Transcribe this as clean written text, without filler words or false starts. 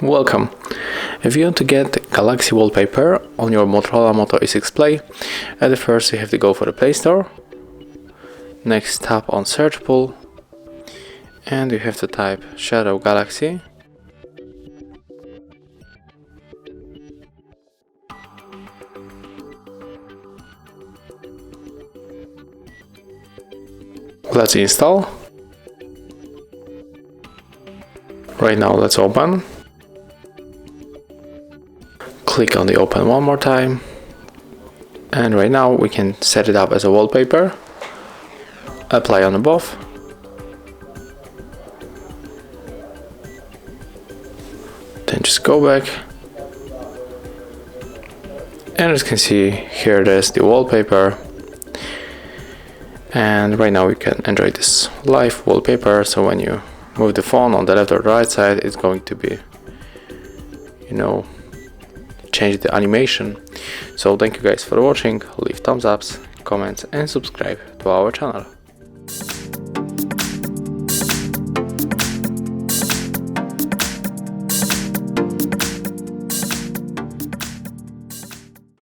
Welcome! If you want to get Galaxy Wallpaper on your Motorola Moto E6 Play, at first you have to go for the Play Store. Next tap on Search Pool and you have to type Shadow Galaxy. Let's install. Right now let's open. Click on the open one more time, and right now we can set it up as a wallpaper. Apply on above. Then just go back. And as you can see, here there's the wallpaper. And right now we can enjoy this live wallpaper. So when you move the phone on the left or the right side, it's going to be, change the animation. So thank you guys for watching. Leave thumbs ups, comments and subscribe to our channel.